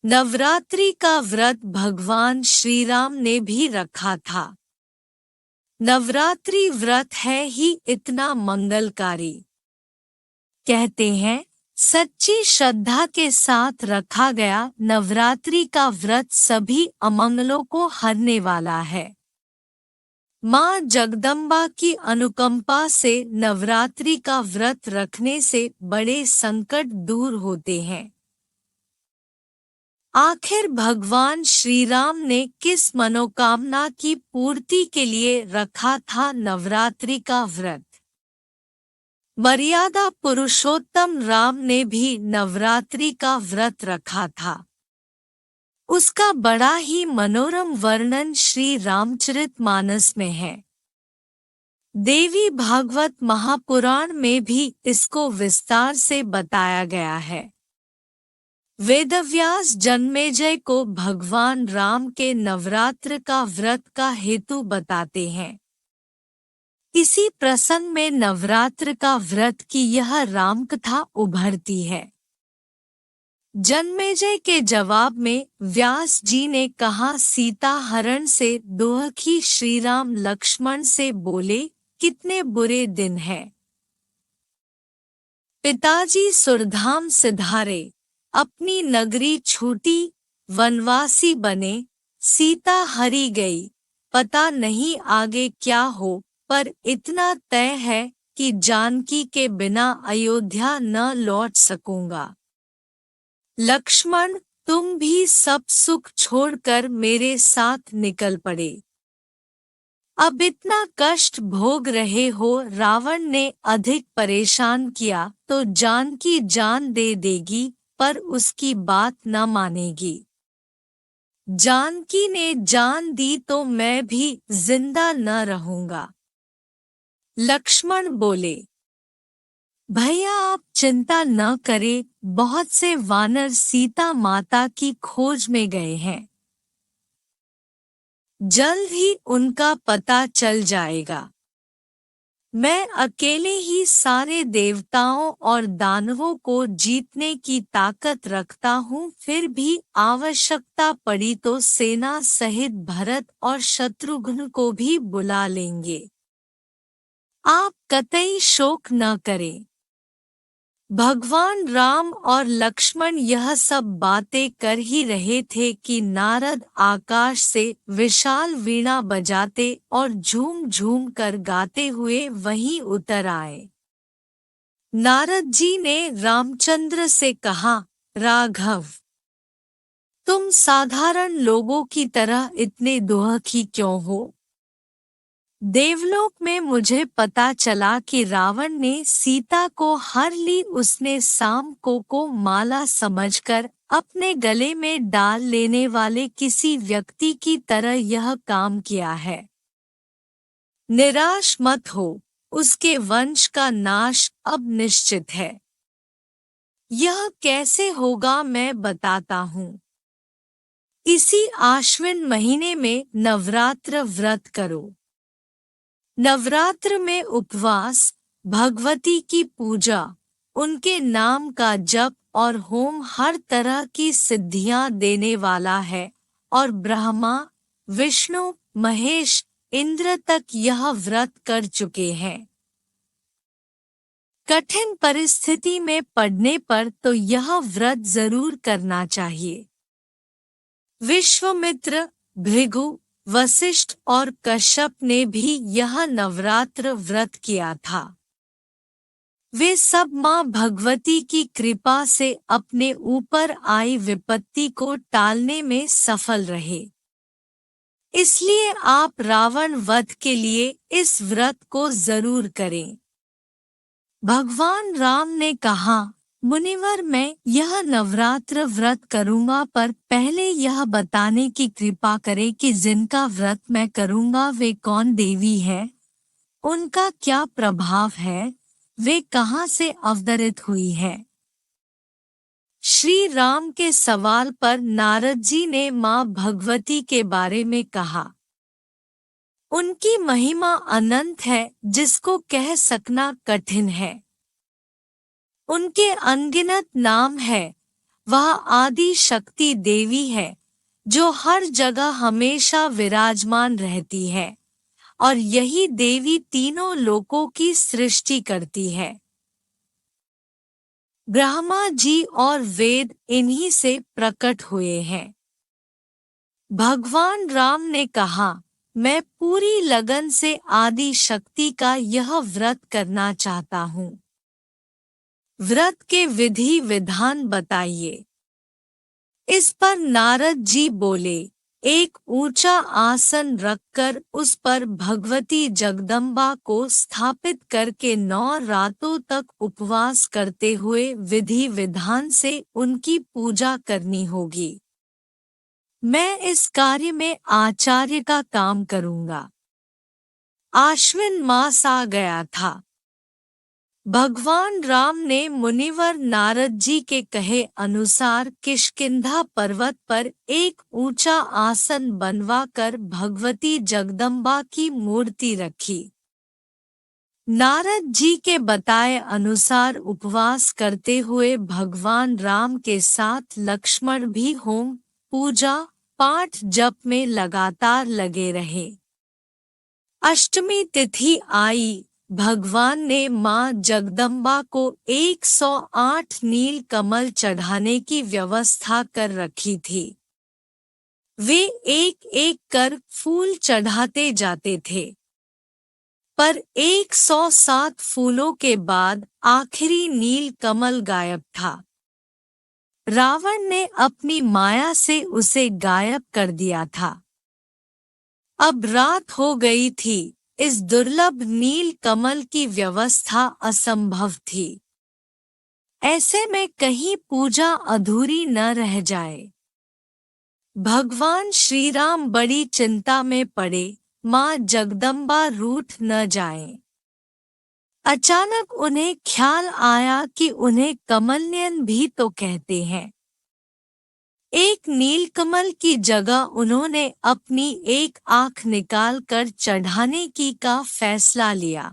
नवरात्रि का व्रत भगवान श्री राम ने भी रखा था। नवरात्रि व्रत है ही इतना मंगलकारी। कहते हैं सच्ची श्रद्धा के साथ रखा गया नवरात्रि का व्रत सभी अमंगलों को हरने वाला है। माँ जगदम्बा की अनुकंपा से नवरात्रि का व्रत रखने से बड़े संकट दूर होते हैं। आखिर भगवान श्री राम ने किस मनोकामना की पूर्ति के लिए रखा था नवरात्रि का व्रत? मर्यादा पुरुषोत्तम राम ने भी नवरात्रि का व्रत रखा था। उसका बड़ा ही मनोरम वर्णन श्री रामचरितमानस में है। देवी भागवत महापुराण में भी इसको विस्तार से बताया गया है। वेदव्यास जन्मेजय को भगवान राम के नवरात्र का व्रत का हेतु बताते हैं। इसी प्रसंग में नवरात्र का व्रत की यह रामकथा उभरती है। जन्मेजय के जवाब में व्यास जी ने कहा, सीता हरण से दुखी श्री राम लक्ष्मण से बोले, कितने बुरे दिन हैं। पिताजी सुरधाम सिधारे, अपनी नगरी छूटी, वनवासी बने, सीता हरी गई, पता नहीं आगे क्या हो, पर इतना तय है कि जानकी के बिना अयोध्या न लौट सकूंगा। लक्ष्मण, तुम भी सब सुख छोड़कर मेरे साथ निकल पड़े। अब इतना कष्ट भोग रहे हो, रावण ने अधिक परेशान किया तो जानकी जान दे देगी, पर उसकी बात न मानेगी। जानकी ने जान दी तो मैं भी जिंदा न रहूंगा। लक्ष्मण बोले, भैया आप चिंता न करें, बहुत से वानर सीता माता की खोज में गए हैं। जल्द ही उनका पता चल जाएगा। मैं अकेले ही सारे देवताओं और दानवों को जीतने की ताकत रखता हूँ, फिर भी आवश्यकता पड़ी तो सेना सहित भरत और शत्रुघ्न को भी बुला लेंगे। आप कतई शोक न करें। भगवान राम और लक्ष्मण यह सब बातें कर ही रहे थे कि नारद आकाश से विशाल वीणा बजाते और झूम झूम कर गाते हुए वहीं उतर आए। नारद जी ने रामचंद्र से कहा, राघव, तुम साधारण लोगों की तरह इतने दुखी क्यों हो? देवलोक में मुझे पता चला कि रावण ने सीता को हर ली। उसने शाम को माला समझकर अपने गले में डाल लेने वाले किसी व्यक्ति की तरह यह काम किया है। निराश मत हो, उसके वंश का नाश अब निश्चित है। यह कैसे होगा मैं बताता हूँ। इसी आश्विन महीने में नवरात्र व्रत करो। नवरात्र में उपवास, भगवती की पूजा, उनके नाम का जप और होम हर तरह की सिद्धियां देने वाला है, और ब्रह्मा, विष्णु, महेश, इंद्र तक यह व्रत कर चुके हैं। कठिन परिस्थिति में पड़ने पर तो यह व्रत जरूर करना चाहिए। विश्वामित्र, भृगु, वशिष्ठ और कश्यप ने भी यह नवरात्र व्रत किया था। वे सब मां भगवती की कृपा से अपने ऊपर आई विपत्ति को टालने में सफल रहे। इसलिए आप रावण वध के लिए इस व्रत को जरूर करें। भगवान राम ने कहा, मुनिवर मैं यह नवरात्र व्रत करूंगा, पर पहले यह बताने की कृपा करें कि जिनका व्रत मैं करूंगा वे कौन देवी है, उनका क्या प्रभाव है, वे कहाँ से अवतरित हुई है। श्री राम के सवाल पर नारद जी ने मां भगवती के बारे में कहा, उनकी महिमा अनंत है, जिसको कह सकना कठिन है। उनके अनगिनत नाम है, वह आदि शक्ति देवी है जो हर जगह हमेशा विराजमान रहती है, और यही देवी तीनों लोकों की सृष्टि करती है। ब्रह्मा जी और वेद इन्हीं से प्रकट हुए हैं। भगवान राम ने कहा, मैं पूरी लगन से आदि शक्ति का यह व्रत करना चाहता हूँ। व्रत के विधि विधान बताइए। इस पर नारद जी बोले, एक ऊंचा आसन रखकर उस पर भगवती जगदम्बा को स्थापित करके 9 रातों तक उपवास करते हुए विधि विधान से उनकी पूजा करनी होगी। मैं इस कार्य में आचार्य का काम करूंगा। आश्विन मास आ गया था। भगवान राम ने मुनिवर नारद जी के कहे अनुसार किष्किंधा पर्वत पर एक ऊंचा आसन बनवाकर भगवती जगदम्बा की मूर्ति रखी। नारद जी के बताए अनुसार उपवास करते हुए भगवान राम के साथ लक्ष्मण भी होम, पूजा, पाठ जप में लगातार लगे रहे। अष्टमी तिथि आई। भगवान ने मां जगदम्बा को 108 नील कमल चढ़ाने की व्यवस्था कर रखी थी। वे एक एक कर फूल चढ़ाते जाते थे, पर 107 फूलों के बाद आखिरी नील कमल गायब था। रावण ने अपनी माया से उसे गायब कर दिया था। अब रात हो गई थी। इस दुर्लभ नील कमल की व्यवस्था असंभव थी। ऐसे में कहीं पूजा अधूरी न रह जाए। भगवान श्री राम बड़ी चिंता में पड़े, मां जगदम्बा रूठ न जाए। अचानक उन्हें ख्याल आया कि उन्हें कमलनयन भी तो कहते हैं। एक नीलकमल की जगह उन्होंने अपनी एक आंख निकालकर चढ़ाने की का फैसला लिया।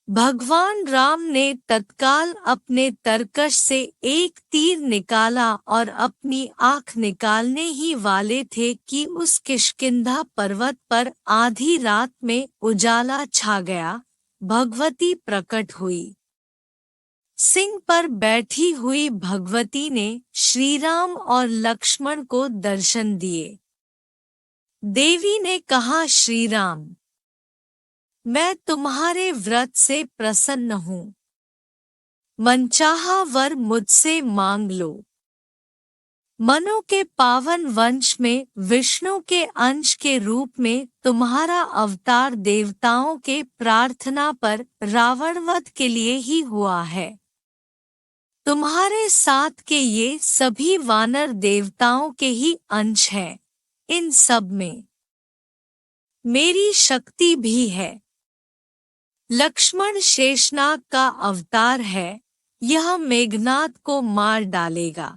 भगवान राम ने तत्काल अपने तरकश से एक तीर निकाला और अपनी आंख निकालने ही वाले थे कि उस किष्किंधा पर्वत पर आधी रात में उजाला छा गया। भगवती प्रकट हुई। सिंह पर बैठी हुई भगवती ने श्रीराम और लक्ष्मण को दर्शन दिए। देवी ने कहा, श्रीराम, मैं तुम्हारे व्रत से प्रसन्न हूँ। मनचाहा वर मुझसे मांग लो। मनु के पावन वंश में विष्णु के अंश के रूप में तुम्हारा अवतार देवताओं के प्रार्थना पर रावणवध के लिए ही हुआ है। तुम्हारे साथ के ये सभी वानर देवताओं के ही अंश हैं। इन सब में मेरी शक्ति भी है। लक्ष्मण शेषनाग का अवतार है, यह मेघनाद को मार डालेगा।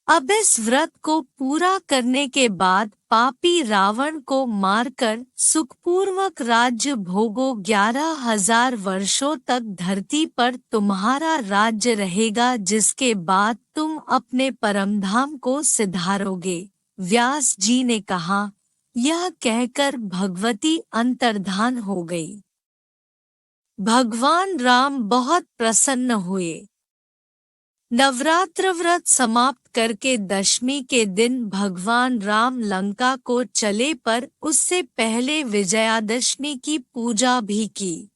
अब इस व्रत को पूरा करने के बाद पापी रावण को मारकर सुखपूर्वक राज्य भोगो। 11,000 वर्षों तक धरती पर तुम्हारा राज्य रहेगा, जिसके बाद तुम अपने परमधाम को सिधारोगे। व्यास जी ने कहा। यह कहकर भगवती अंतर्धान हो गई। भगवान राम बहुत प्रसन्न हुए। नवरात्र व्रत समाप्त करके दशमी के दिन भगवान राम लंका को चले, पर उससे पहले विजयादशमी की पूजा भी की।